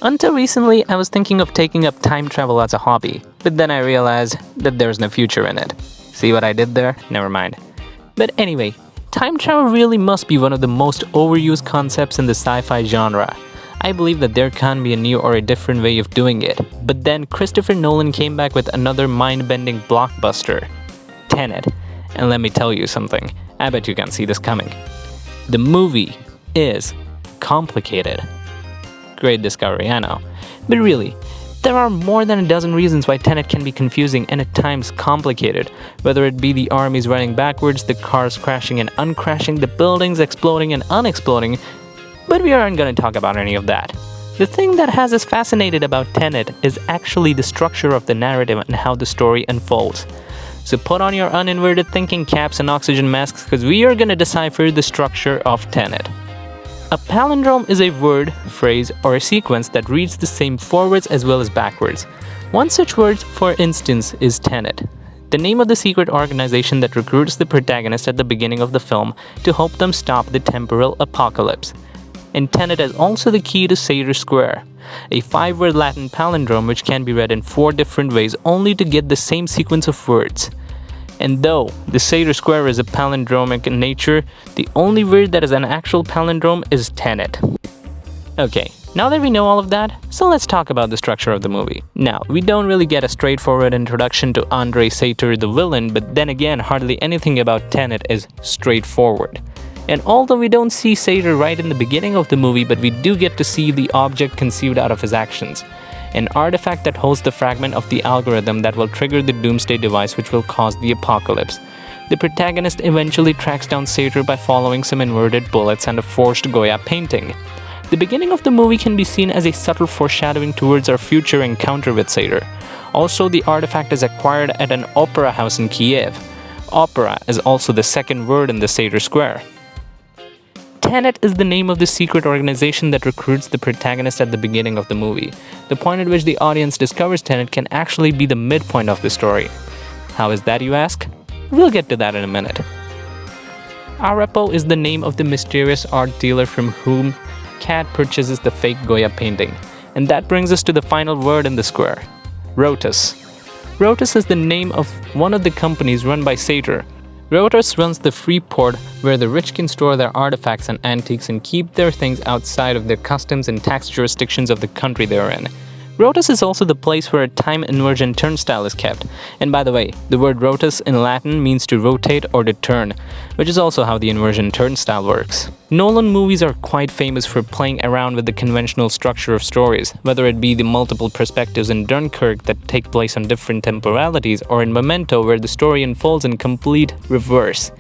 Until recently, I was thinking of taking up time travel as a hobby, but then I realized that there's no future in it. See what I did there? Never mind. But anyway, time travel really must be one of the most overused concepts in the sci-fi genre. I believe that there can't be a new or a different way of doing it, but then Christopher Nolan came back with another mind-bending blockbuster, Tenet. And let me tell you something, I bet you can't see this coming. The movie is complicated. Great discovery, I know. But really, there are more than a dozen reasons why Tenet can be confusing and at times complicated, whether it be the armies running backwards, the cars crashing and uncrashing, the buildings exploding and unexploding, but we aren't going to talk about any of that. The thing that has us fascinated about Tenet is actually the structure of the narrative and how the story unfolds. So put on your uninverted thinking caps and oxygen masks because we are going to decipher the structure of Tenet. A palindrome is a word, phrase, or a sequence that reads the same forwards as well as backwards. One such word, for instance, is Tenet, the name of the secret organization that recruits the protagonist at the beginning of the film to help them stop the temporal apocalypse. And Tenet is also the key to Seder Square, a 5-word Latin palindrome which can be read in 4 different ways only to get the same sequence of words. And though the Seder Square is a palindromic in nature, the only word that is an actual palindrome is Tenet. Okay, now that we know all of that, so let's talk about the structure of the movie. Now, we don't really get a straightforward introduction to Andrei Sator the villain, but then again, hardly anything about Tenet is straightforward. And although we don't see Sator right in the beginning of the movie, but we do get to see the object conceived out of his actions. An artifact that holds the fragment of the algorithm that will trigger the doomsday device which will cause the apocalypse. The protagonist eventually tracks down Sator by following some inverted bullets and a forged Goya painting. The beginning of the movie can be seen as a subtle foreshadowing towards our future encounter with Sator. Also, the artifact is acquired at an opera house in Kiev. Opera is also the second word in the Seder Square. Tenet is the name of the secret organization that recruits the protagonist at the beginning of the movie. The point at which the audience discovers Tenet can actually be the midpoint of the story. How is that, you ask? We'll get to that in a minute. Arepo is the name of the mysterious art dealer from whom Kat purchases the fake Goya painting. And that brings us to the final word in the square, Rotus. Rotus is the name of one of the companies run by Sator. Rotus runs the free port where the rich can store their artifacts and antiques and keep their things outside of the customs and tax jurisdictions of the country they're in. Rotus is also the place where a time inversion turnstile is kept. And by the way, the word rotus in Latin means to rotate or to turn, which is also how the inversion turnstile works. Nolan movies are quite famous for playing around with the conventional structure of stories, whether it be the multiple perspectives in Dunkirk that take place on different temporalities, or in Memento where the story unfolds in complete reverse.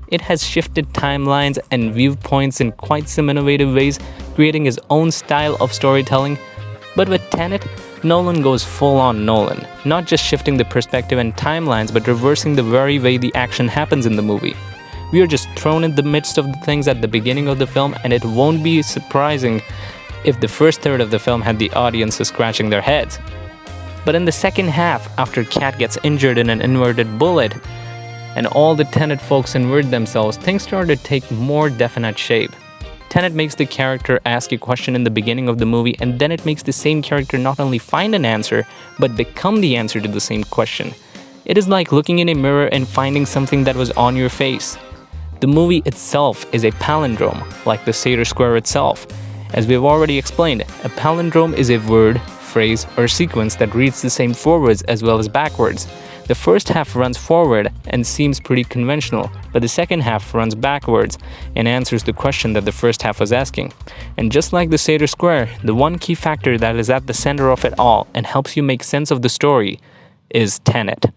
It has shifted timelines and viewpoints in quite some innovative ways, creating his own style of storytelling. But with Tenet, Nolan goes full-on Nolan, not just shifting the perspective and timelines, but reversing the very way the action happens in the movie. We are just thrown in the midst of the things at the beginning of the film, and it won't be surprising if the first third of the film had the audiences scratching their heads. But in the second half, after Kat gets injured in an inverted bullet, and all the Tenet folks invert themselves, things start to take more definite shape. Tenet makes the character ask a question in the beginning of the movie, and then it makes the same character not only find an answer, but become the answer to the same question. It is like looking in a mirror and finding something that was on your face. The movie itself is a palindrome, like the Seder Square itself. As we have already explained, a palindrome is a word, phrase, or sequence that reads the same forwards as well as backwards. The first half runs forward and seems pretty conventional, but the second half runs backwards and answers the question that the first half was asking. And just like the Seder Square, the one key factor that is at the center of it all and helps you make sense of the story is Tenet.